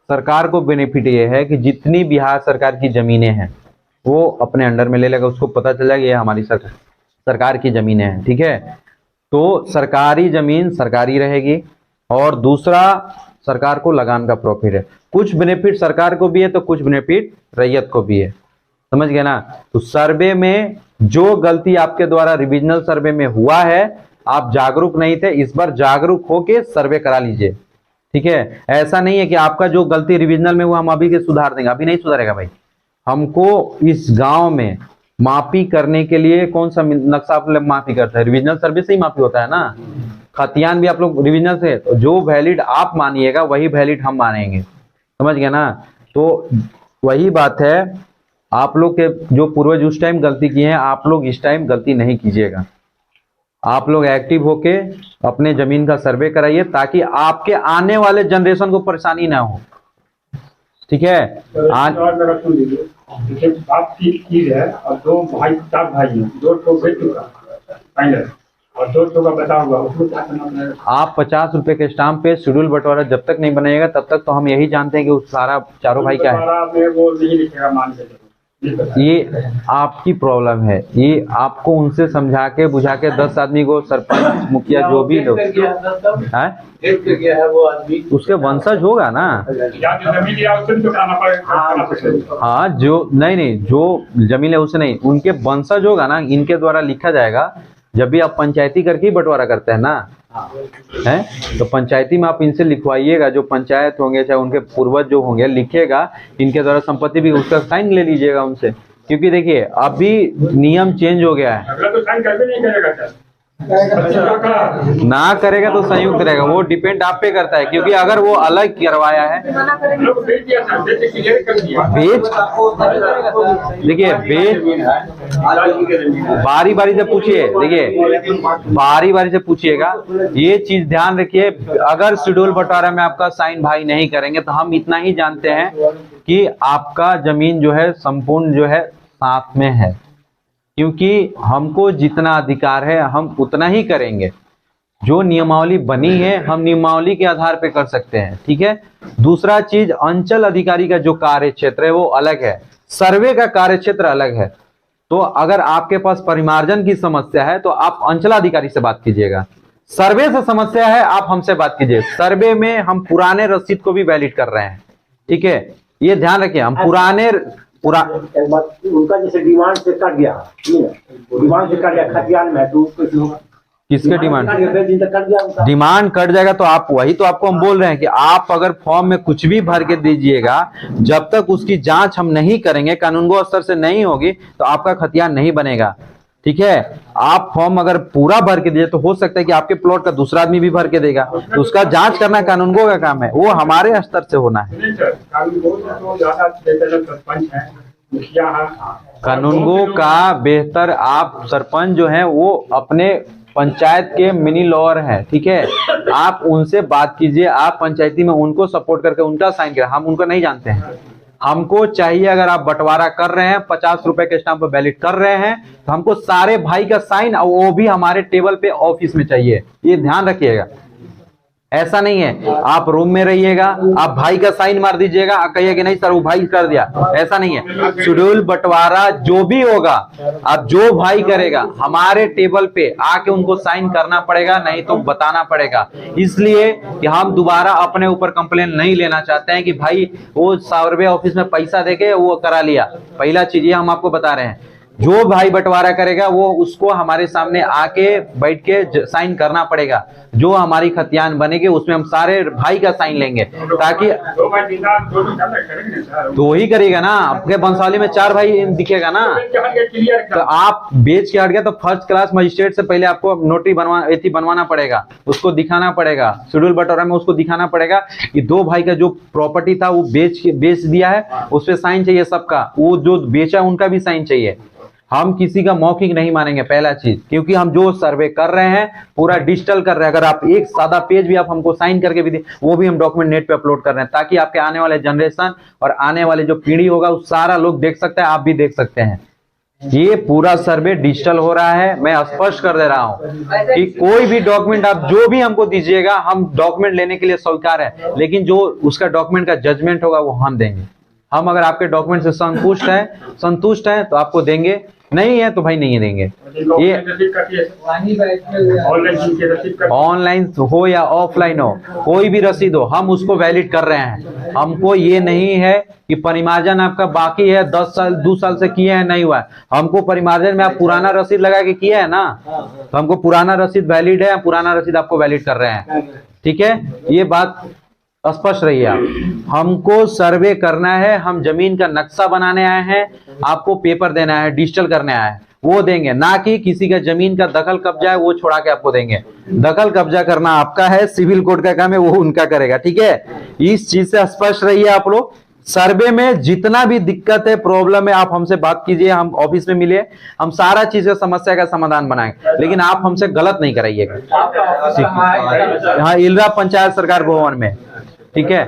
सरकार को बेनिफिट ये है कि जितनी बिहार सरकार की जमीनें हैं वो अपने अंडर में ले लेगा। उसको पता चल जाएगा ये हमारी सरकार की जमीनें हैं। ठीक है, तो सरकारी जमीन सरकारी रहेगी। और दूसरा, सरकार को लगान का प्रॉफिट है। कुछ बेनिफिट सरकार को भी है तो कुछ बेनिफिट रैयत को भी है। समझ गए ना। तो सर्वे में जो गलती आपके द्वारा रिविजनल सर्वे में हुआ है, आप जागरूक नहीं थे, इस बार जागरूक होके सर्वे करा लीजिए। ठीक है, ऐसा नहीं है कि आपका जो गलती रिविजनल में हुआ हम अभी के सुधार देंगे। अभी नहीं सुधारेगा भाई। हमको इस गांव में मापी करने के लिए कौन सा नक्शा आप लोग मापी करते हैं? रिविजनल सर्वे से ही मापी होता है ना। खतियान भी आप लोग रिविजनल से, तो जो वैलिड आप मानिएगा वही वैलिड हम मानेंगे। समझ गए ना। तो वही बात है, आप लोग के जो पूर्वज उस टाइम गलती किए हैं, आप लोग इस टाइम गलती नहीं कीजिएगा। आप लोग एक्टिव होके अपने जमीन का सर्वे कराइए ताकि आपके आने वाले जनरेशन को परेशानी ना हो। ठीक है, आज बात की है और 2 भाई 4 भाई हैं, 2 तो भेज चुका फाइनल और 2 तो का बता हुआ, उसको क्या करना पड़ेगा? आप 50 रुपए के स्टाम्प पे शेड्यूल बंटवारा जब तक नहीं बनाएगा तब तक तो हम यही जानते हैं कि उस सारा चारों भाई क्या है। वो नहीं लिखेगा मान के। ये आपकी प्रॉब्लम है। ये आपको उनसे समझा के बुझा के 10 आदमी को, सरपंच मुखिया जो भी लोग है, उसके वंशज होगा ना। हाँ, जो नहीं जो जमीन है उसे नहीं, उनके वंशज होगा ना, इनके द्वारा लिखा जाएगा। जब भी आप पंचायती करके ही बंटवारा करते हैं ना, है तो पंचायती में आप इनसे लिखवाइएगा। जो पंचायत होंगे चाहे उनके पूर्वज जो होंगे, लिखेगा इनके द्वारा संपत्ति भी, उसका साइन ले लीजिएगा उनसे। क्योंकि देखिए अभी नियम चेंज हो गया है। तो साइन करके नहीं करेगा ना करेगा तो संयुक्त रहेगा, वो डिपेंड आप पे करता है। क्योंकि अगर वो अलग करवाया है, बेच देखिए बारी बारी से पूछिए। देखिए बारी बारी से पूछिएगा। ये चीज ध्यान रखिए, अगर शेड्यूल बंटवारा में आपका साइन भाई नहीं करेंगे तो हम इतना ही जानते हैं कि आपका जमीन जो है संपूर्ण जो है साथ में है। क्योंकि हमको जितना अधिकार है हम उतना ही करेंगे। जो नियमावली बनी है हम नियमावली के आधार पे कर सकते हैं। ठीक है, दूसरा चीज, अंचल अधिकारी का जो कार्य क्षेत्र है वो अलग है, सर्वे का कार्य क्षेत्र अलग है। तो अगर आपके पास परिमार्जन की समस्या है तो आप अंचलाधिकारी से बात कीजिएगा। सर्वे से समस्या है आप हमसे बात कीजिए। सर्वे में हम पुराने रसीद को भी वैलिड कर रहे हैं। ठीक है, ये ध्यान रखिए। हम पुराने उनका जैसे डिमांड से कट गया, डिमांड से कट गया खतियान में, तो किसके डिमांड कट जाएगा तो आप वही तो आपको हम बोल रहे हैं कि आप अगर फॉर्म में कुछ भी भर के दीजिएगा, जब तक उसकी जांच हम नहीं करेंगे, कानूनगो स्तर से नहीं होगी, तो आपका खतियान नहीं बनेगा। ठीक है, आप फॉर्म अगर पूरा भर के दीजिए तो हो सकता है कि आपके प्लॉट का दूसरा आदमी भी भर के देगा, तो उसका जांच करना कानूनगो का काम है, वो हमारे स्तर से होना है। कानूनगो का बेहतर, आप सरपंच जो है वो अपने पंचायत के मिनी लॉयर हैं। ठीक है, आप उनसे बात कीजिए। आप पंचायती में उनको सपोर्ट करके उनका साइन करें। हम उनको नहीं जानते हैं। हमको चाहिए, अगर आप बंटवारा कर रहे हैं 50 रुपए के स्टाम्प पर वैलिड कर रहे हैं तो हमको सारे भाई का साइन, और वो भी हमारे टेबल पे ऑफिस में चाहिए। ये ध्यान रखिएगा। ऐसा नहीं है आप रूम में रहिएगा, आप भाई का साइन मार दीजिएगा, कहिए कि नहीं सर वो भाई कर दिया, ऐसा नहीं है। शेड्यूल बंटवारा जो भी होगा, अब जो भाई करेगा हमारे टेबल पे आके उनको साइन करना पड़ेगा, नहीं तो बताना पड़ेगा। इसलिए कि हम दोबारा अपने ऊपर कंप्लेन नहीं लेना चाहते हैं कि भाई वो सर्वे ऑफिस में पैसा देके वो करा लिया। पहला चीज ये हम आपको बता रहे हैं, जो भाई बंटवारा करेगा वो उसको हमारे सामने आके बैठ के साइन करना पड़ेगा। जो हमारी खतियान बनेगी उसमें हम सारे भाई का साइन लेंगे, ताकि दो भाई जिंदाल दो करेंगे सर। तो वही करेगा ना। आपके वंशावली में 4 भाई दिखेगा ना। तो आप बेच के हट गया तो फर्स्ट क्लास मजिस्ट्रेट से पहले आपको नोटरी बनवाना पड़ेगा, उसको दिखाना पड़ेगा, शेड्यूल बंटवारा में उसको दिखाना पड़ेगा कि 2 भाई का जो प्रॉपर्टी था वो बेच दिया है, उस पर साइन चाहिए सबका, वो जो बेचा उनका भी साइन चाहिए। हम किसी का मौखिक नहीं मानेंगे पहला चीज, क्योंकि हम जो सर्वे कर रहे हैं पूरा डिजिटल कर रहे हैं। अगर आप एक सादा पेज भी आप हमको साइन करके भी दे, वो भी हम डॉक्यूमेंट नेट पे अपलोड कर रहे हैं, ताकि आपके आने वाले जनरेशन और आने वाले जो पीढ़ी होगा वो सारा लोग देख सकते हैं, आप भी देख सकते हैं। ये पूरा सर्वे डिजिटल हो रहा है। मैं स्पष्ट कर दे रहा हूं कि कोई भी डॉक्यूमेंट आप जो भी हमको दीजिएगा, हम डॉक्यूमेंट लेने के लिए स्वीकार है, लेकिन जो उसका डॉक्यूमेंट का जजमेंट होगा वो हम देंगे। हम अगर आपके डॉक्यूमेंट से संतुष्ट हैं तो आपको देंगे, नहीं है तो भाई नहीं देंगे। ये ऑनलाइन हो या ऑफलाइन हो, कोई भी रसीद हो, हम उसको वैलिड कर रहे हैं। हमको ये नहीं है कि परिमार्जन आपका बाकी है 10 साल 2 साल से किए हैं नहीं हुआ है। हमको परिमार्जन में आप पुराना रसीद लगा के किए है ना, तो हमको पुराना रसीद वैलिड है, पुराना रसीद आपको वैलिड कर रहे हैं। ठीक है, ये बात स्पष्ट रही है। हमको सर्वे करना है, हम जमीन का नक्शा बनाने आए हैं, आपको पेपर देना है, डिजिटल करने आए हैं, वो देंगे, ना कि किसी का जमीन का दखल कब्जा है वो छोड़ा के आपको देंगे। दखल कब्जा करना आपका है, सिविल कोर्ट का काम है, वो उनका करेगा। ठीक है, इस चीज से स्पष्ट रहिए आप लोग। सर्वे में जितना भी दिक्कत है, प्रॉब्लम है, आप हमसे बात कीजिए, हम ऑफिस में मिले, हम सारा चीज समस्या का समाधान बनाएंगे, लेकिन आप हमसे गलत नहीं कराइएगा। हाँ, इलरा पंचायत सरकार भवन में। ठीक है,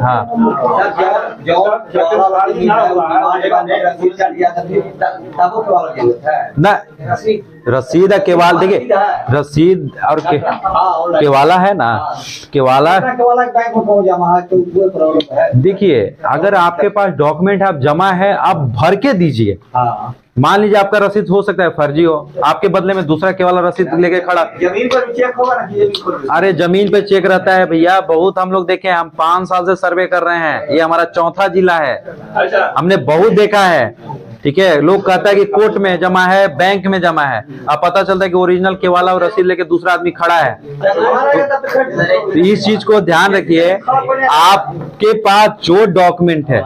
हाँ, ना रसीद केवाल, देखिए रसीद और केवाला है ना, केवाला देखिए, अगर आपके पास डॉक्यूमेंट आप जमा है, आप भर के दीजिए। मान लीजिए आपका रसीद हो सकता है फर्जी हो, आपके बदले में दूसरा केवाला रसीद लेके खड़ा। जमीन पर भी चेक होगा ना? अरे जमीन पे चेक रहता है भैया, बहुत हम लोग देखे हैं, हम 5 साल से सर्वे कर रहे हैं, ये हमारा 4था जिला है, हमने बहुत देखा है। ठीक है, लोग कहता है कि कोर्ट में जमा है, बैंक में जमा है, अब पता चलता है कि ओरिजिनल केवाला और रसीद लेके दूसरा आदमी खड़ा है। तो इस चीज को ध्यान रखिए, आपके पास जो डॉक्यूमेंट है,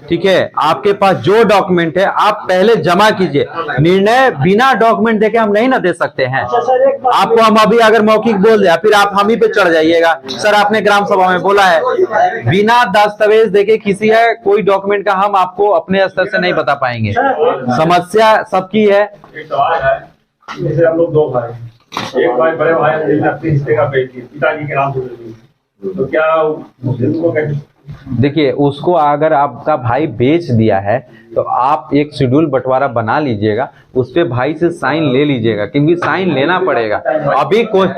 ठीक है, आपके पास जो डॉक्यूमेंट है आप पहले जमा कीजिए। निर्णय बिना डॉक्यूमेंट देके हम नहीं ना दे सकते हैं। आपको हम अभी अगर मौखिक बोल दिया, फिर आप हम ही पे चढ़ जाइएगा, सर आपने ग्राम सभा में बोला है, बिना दस्तावेज देके किसी है कोई डॉक्यूमेंट का हम आपको अपने स्तर से नहीं बता पाएंगे। समस्या सबकी है। एक सवाल है, जैसे हम लोग 2 भाई, एक भाई बड़े भाई अपने हिस्से का पिताजी के नाम से, तो क्या उनको देखिए, उसको अगर आपका भाई बेच दिया है तो आप एक शेड्यूल बंटवारा बना लीजिएगा, उस पे भाई से साइन ले लीजिएगा, क्योंकि साइन लेना पड़ेगा। अभी कोई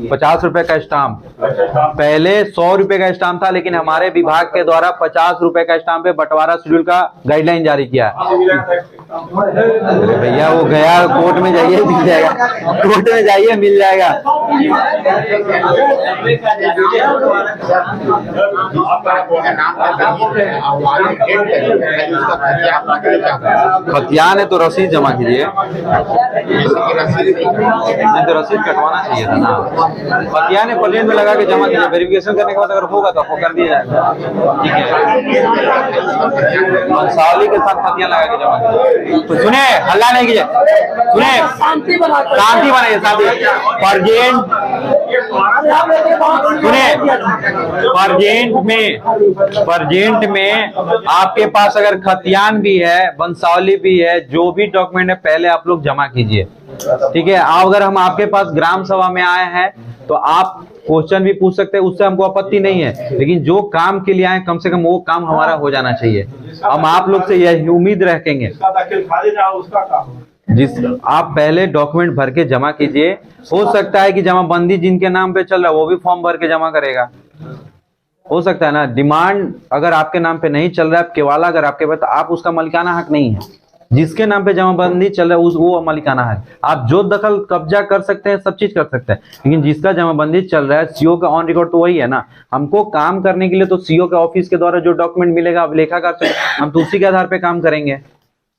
50 रुपए का स्टाम्प, पहले 100 रुपए का स्टाम्प था, लेकिन हमारे विभाग के द्वारा 50 रुपए का स्टाम्प पे बंटवारा शेड्यूल का गाइडलाइन जारी किया। अरे भैया वो गया, कोर्ट में जाइए मिल जाएगा, कोर्ट में जाइए मिल जाएगा। खतियान है तो रसीद जमा कीजिए, नहीं तो रसीद कटवाना चाहिए था ना। खतियान है प्लेन में लगा के जमा कीजिए, वेरिफिकेशन करने के बाद अगर होगा तो आपको कर दिया जाएगा। ठीक है, वंशावली के साथ खतियान लगा के जमा कीजिए। तो सुने, हल्ला नहीं कीजिए, सुने, शांति बनाइए, शांति। परजेंट में आपके पास अगर खतियान भी है, वंशावली भी है, जो भी डॉक्यूमेंट है पहले आप लोग जमा कीजिए। ठीक है, अगर हम आपके पास ग्राम सभा में आए हैं तो आप क्वेश्चन भी पूछ सकते हैं, उससे हमको आपत्ति नहीं है, लेकिन जो काम के लिए आए कम से कम वो काम हमारा हो जाना चाहिए। हम आप लोग से यही उम्मीद रखेंगे। जिस आप पहले डॉक्यूमेंट भर के जमा कीजिए। हो सकता है कि जमाबंदी जिनके नाम पे चल रहा है वो भी फॉर्म भर के जमा करेगा, हो सकता है ना। डिमांड अगर आपके नाम पे नहीं चल रहा है, केवाला अगर आपके पास, तो आप उसका मलिकाना हक नहीं है। जिसके नाम पे जमाबंदी चल रहा है वो मालिकाना है। आप जो दखल कब्जा कर सकते हैं, सब चीज कर सकते हैं, लेकिन जिसका जमाबंदी चल रहा है सीओ का ऑन रिकॉर्ड तो वही है ना। हमको काम करने के लिए तो सीओ के ऑफिस के द्वारा जो डॉक्यूमेंट मिलेगा अब लेखाकार से हम तो उसी के आधार पे काम करेंगे।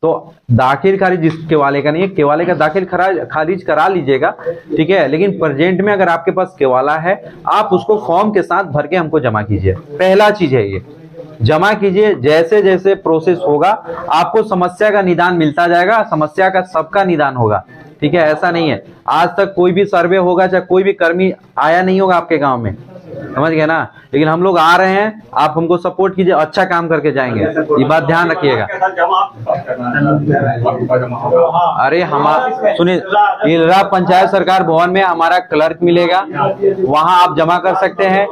तो दाखिल खारिज जिस केवाले का नहीं है, केवाले का दाखिल खारिज करा लीजिएगा, ठीक है। लेकिन प्रेजेंट में अगर आपके पास केवाला है, आप उसको फॉर्म के साथ भर के हमको जमा कीजिए। पहला चीज है ये, जमा कीजिए। जैसे जैसे प्रोसेस होगा आपको समस्या का निदान मिलता जाएगा, समस्या का सबका निदान होगा, ठीक है। ऐसा नहीं है आज तक कोई भी सर्वे होगा चाहे कोई भी कर्मी आया नहीं होगा आपके गांव में, समझ गए ना। लेकिन हम लोग आ रहे हैं, आप हमको सपोर्ट कीजिए, अच्छा काम करके जाएंगे, ये बात ध्यान रखिएगा। अरे हमारा सुनिए, इल्रा पंचायत सरकार भवन में हमारा क्लर्क मिलेगा, वहां आप जमा कर सकते हैं।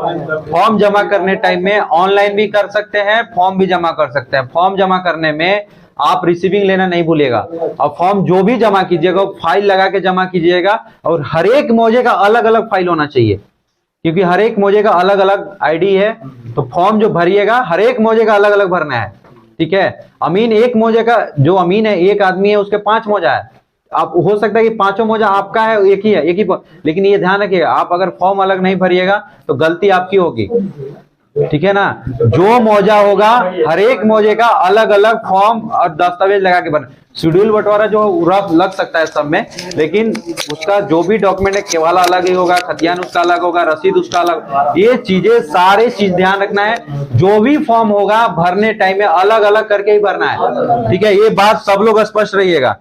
फॉर्म जमा करने टाइम में ऑनलाइन भी कर सकते हैं, फॉर्म भी जमा कर सकते हैं। फॉर्म जमा करने में आप रिसीविंग लेना नहीं भूलिएगा, और फॉर्म जो भी जमा कीजिएगा फाइल लगा के जमा कीजिएगा, और हर एक मौजे का अलग अलग फाइल होना चाहिए, क्योंकि हर एक मौजे का अलग अलग आईडी है। तो फॉर्म जो भरिएगा हर एक मौजे का अलग अलग भरना है, ठीक है। अमीन एक मौजे का, जो अमीन है एक आदमी है, उसके 5 मौजा है। आप हो सकता है कि 5 मौजा आपका है, एक ही है, एक ही। लेकिन ये ध्यान रखिएगा, आप अगर फॉर्म अलग नहीं भरिएगा तो गलती आपकी होगी, ठीक है ना। जो मौजा होगा हर एक मौजे का अलग अलग फॉर्म और दस्तावेज लगा के बना। शेड्यूल बंटवारा जो रफ लग सकता है सब में, लेकिन उसका जो भी डॉक्यूमेंट है केवाला अलग ही होगा, खतियान उसका अलग होगा, रसीद उसका अलग। ये चीजें सारे चीज ध्यान रखना है। जो भी फॉर्म होगा भरने टाइम में अलग अलग करके ही भरना है, ठीक है। ये बात सब लोग स्पष्ट रहिएगा।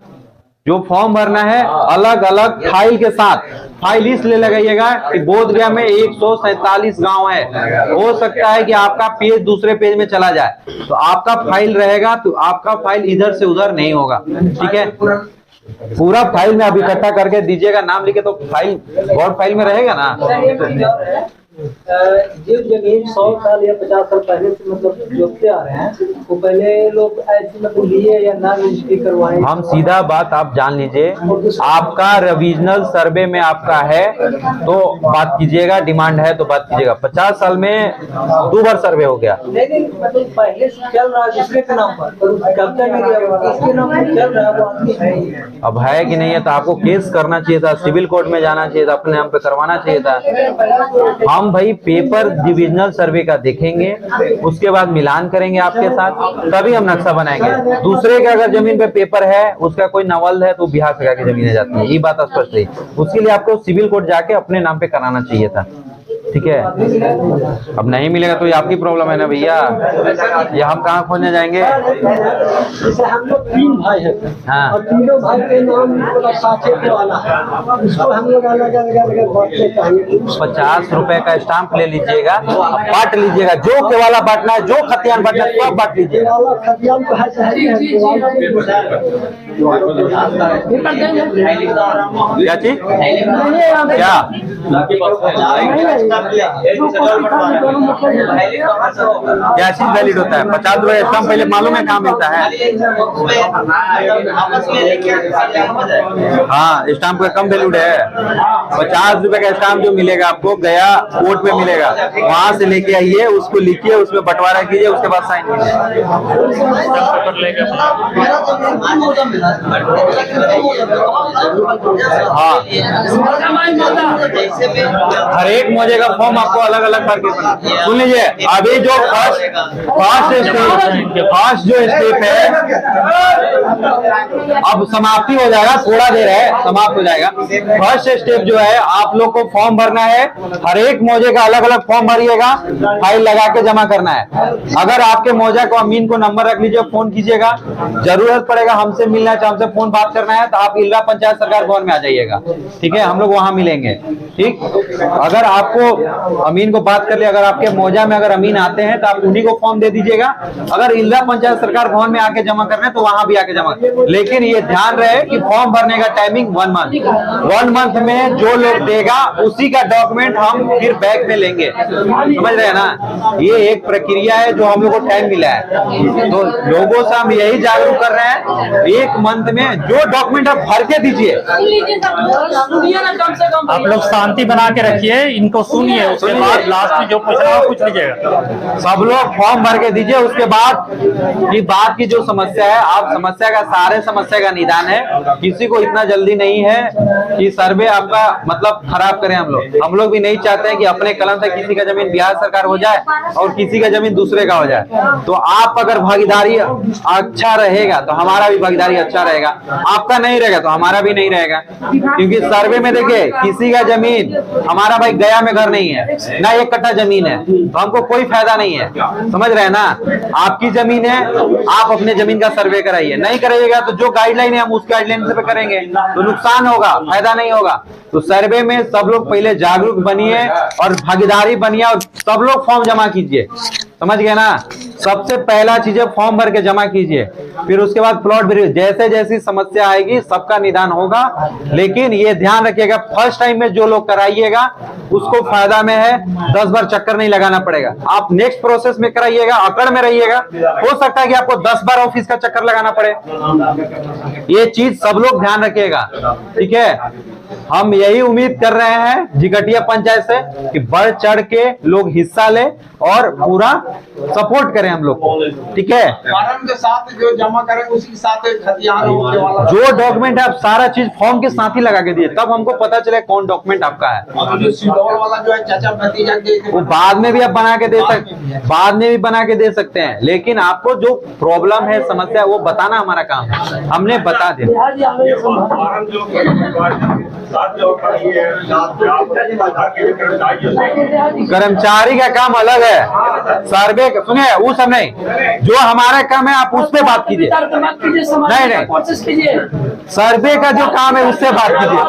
जो फॉर्म भरना है अलग अलग फाइल के साथ, फाइल इसलिए लगाइएगा कि बोधगया में 147 गांव है, हो सकता है कि आपका पेज दूसरे पेज में चला जाए, तो आपका फाइल रहेगा, तो आपका फाइल इधर से उधर नहीं होगा, ठीक है। पूरा फाइल में आप इकट्ठा करके दीजिएगा, नाम लिखे तो फाइल बोर्ड फाइल में रहेगा ना। जो जमीन 100 साल या 50 साल पहले से मतलब जोतते आ रहे हैं, वो पहले लोग ऐसे मतलब लिए या ना रजिस्ट्री करवाए। हम सीधा बात आप जान लीजिए, आपका रिविजनल सर्वे में आपका है तो बात कीजिएगा, डिमांड है तो बात कीजिएगा। 50 साल में 2 बार सर्वे हो गया। नहीं मतलब पहले से चल रहा है दूसरे के नाम पर, कब्जा नहीं किया, इसके नाम पर चल रहा है, वो आदमी है ही है। अब है कि नहीं है तो आपको केस करना चाहिए था, सिविल कोर्ट में जाना चाहिए था, अपने नाम पे करवाना चाहिए था। हम भाई पेपर डिविजनल सर्वे का देखेंगे, उसके बाद मिलान करेंगे आपके साथ, तभी हम नक्शा बनाएंगे। दूसरे के अगर जमीन पे पेपर है, उसका कोई नवल है तो बिहार सरकार की जमीनें जाती है, ये बात स्पष्ट है। उसके लिए आपको सिविल कोर्ट जाके अपने नाम पे कराना चाहिए था, ठीक है। अब नहीं मिलेगा तो ये आपकी प्रॉब्लम है ना भैया, ये हम कहाँ खोजने जाएंगे। जैसे हम लोग 3 भाई हैं, हाँ। और तीनों भाई के नाम साथे के वाला है, उसको हम लोग अलग अलग बांटने चाहिए। 50 रुपए का स्टाम्प ले लीजिएगा, बांट लीजिएगा, जो केवाला बांटना है, जो खतियान बांटना है सब बांट लीजिएगा। खतियान तो है क्या चीज, क्या क्या चीज वैलिड होता है। 50 रुपए स्टाम्प पहले मालूम है कहाँ मिलता है। हाँ, स्टाम्प का कम वैल्यूड है। 50 रुपए का स्टाम्प जो मिलेगा आपको गया कोर्ट में मिलेगा, वहां से लेके आइए, उसको लिखिए, उसमें बंटवारा कीजिए, उसके बाद साइन कीजिए। हाँ, हर एक मौजे का फॉर्म आपको अलग अलग करके बना। सुन लीजिए, अभी जो फर्स्ट जो स्टेप है, अब समाप्ति हो जाएगा, थोड़ा देर है समाप्त हो जाएगा। फर्स्ट स्टेप जो है, आप लोग को फॉर्म भरना है, हर एक मौजे का अलग अलग फॉर्म भरिएगा, फाइल लगा के जमा करना है। अगर आपके मौजा को अमीन को नंबर रख लीजिए, फोन कीजिएगा, जरूरत पड़ेगा हमसे मिलना चाहे हमसे फोन बात करना है तो आप इल्रा पंचायत सरकार भवन में आ जाइएगा, ठीक है। हम लोग वहां मिलेंगे, ठीक। अगर आपको अमीन को बात कर ले, अगर आपके मौजा में अगर अमीन आते हैं तो आप उन्हीं को फॉर्म दे दीजिएगा। अगर इल्रा पंचायत सरकार भवन में आके जमा करना है तो वहां भी आके जमा। लेकिन ये ध्यान रहे कि फॉर्म भरने का टाइमिंग 1 मंथ, 1 मंथ में जो लोग देगा उसी का डॉक्यूमेंट हम फिर बैग में लेंगे, समझ रहे हैं ना। ये एक प्रक्रिया है जो हम लोग को टाइम मिला है, तो लोगों से हम यही जागरूक कर रहे हैं, 1 मंथ में जो डॉक्यूमेंट आप भर के दीजिए। आप लोग शांति बना के रखिए, इनको सुन सुनिए, उसके बाद लास्ट में जो पूछना हो पूछ लीजिएगा। सब लोग फॉर्म भर के दीजिए। उसके बाद की बात की जो समस्या है, आप समस्या का सारे समस्या का निदान है। किसी को इतना जल्दी नहीं है कि सर्वे आपका मतलब खराब करें। हम लोग भी नहीं चाहते हैं कि अपने कलम से किसी का जमीन बिहार सरकार हो जाए और किसी का जमीन दूसरे का हो जाए। तो आप अगर भागीदारी अच्छा रहेगा तो हमारा भी भागीदारी अच्छा रहेगा, आपका नहीं रहेगा तो हमारा भी नहीं रहेगा। क्योंकि सर्वे में देखिए किसी का जमीन, हमारा भाई गया में घर नहीं है ना, 1 कट्ठा जमीन है, तो हमको कोई फायदा नहीं है। समझ रहे हैं ना? आपकी जमीन है, आप अपने जमीन का सर्वे कराइए। नहीं कराइएगा तो जो गाइडलाइन है हम उस गाइडलाइन से करेंगे, तो नुकसान होगा, फायदा नहीं होगा। तो सर्वे में सब लोग पहले जागरूक बनिए और भागीदारी बनिए और सब लोग फॉर्म जमा कीजिए। समझ गए ना? सबसे पहला चीज है फॉर्म भर के जमा कीजिए, फिर उसके बाद प्लॉट वेरिफिकेशन। जैसे जैसी समस्या आएगी सबका निदान होगा। लेकिन ये ध्यान रखिएगा, फर्स्ट टाइम में जो लोग कराइएगा उसको फायदा में है, 10 बार चक्कर नहीं लगाना पड़ेगा। आप नेक्स्ट प्रोसेस में कराइएगा, अकड़ में रहिएगा, हो सकता है कि आपको 10 बार ऑफिस का चक्कर लगाना पड़े। ये चीज सब लोग ध्यान रखिएगा, ठीक है? हम यही उम्मीद कर रहे हैं जिगटिया पंचायत से कि बढ़ चढ़ के लोग हिस्सा ले और पूरा सपोर्ट करें हम लोग, ठीक है? फॉर्म के साथ जो जमा करेंगे उसी के साथ खतियान होने वाला जो डॉक्यूमेंट है आप सारा चीज फॉर्म के साथ ही लगा के दिए, तब हमको पता चले कौन डॉक्यूमेंट आपका है। और जो सिडोल वाला जो है चाचा भतीजा के वो बाद में भी आप बना के दे सकते, बाद में भी बना के दे सकते हैं। लेकिन आपको जो प्रॉब्लम है, समस्या है, वो बताना हमारा काम है, हमने बता दिया। फॉर्म जो साथ जो कर्मचारी का काम अलग है, सर्वे सुनिए वो सब नहीं, जो हमारा काम है आप उस पर बात कीजिए। नहीं नहीं, सर्वे का जो काम है उससे बात कीजिए।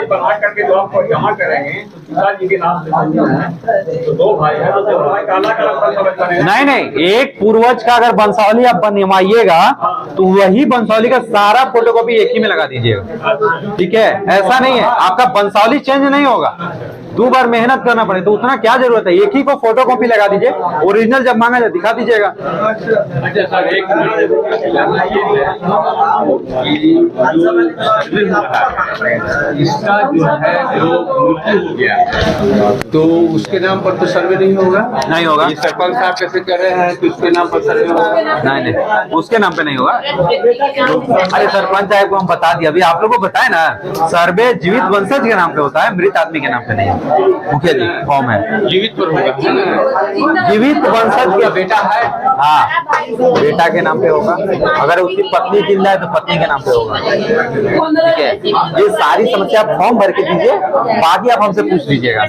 बना करके जो आप जमा करेंगे पिताजी के नाम से, तो 2 भाई है, तो 2 भाई का अलग-अलग नहीं नहीं, एक पूर्वज का अगर वंशावली आप बनवाइएगा तो वही वंशावली का सारा फोटोकॉपी एक ही में लगा दीजिएगा, ठीक है? ऐसा नहीं है, आपका वंशावली चेंज नहीं होगा, 2 बार मेहनत करना पड़े, तो उतना क्या जरूरत है? एक ही को फोटोकॉपी लगा दीजिए, ओरिजिनल जब मांगा जाए दिखा दीजिएगा। सर एक इसका जो है जो मृत्यु हो गया तो उसके नाम पर तो सर्वे नहीं होगा। नहीं होगा। ये सरपंच साहब कैसे कर रहे हैं कि उसके नाम पर सर्वे होगा? नहीं नहीं, उसके नाम पे नहीं होगा। अरे सरपंच साहब को हम बता दिया, अभी आप लोगों को बताए ना, सर्वे जीवित वंशज के नाम पे होता है, मृत आदमी के नाम पे नहीं। मुखिया जी फॉर्म है जीवित पर होगा। जीवित वंशज के बेटा है, हाँ बेटा के नाम पे होगा। अगर उसकी पत्नी जिंदा है तो पत्नी के नाम पे होगा, ठीक है? ये सारी समस्या आप फॉर्म भर के दीजिए, बाकी आप हमसे पूछ लीजिएगा।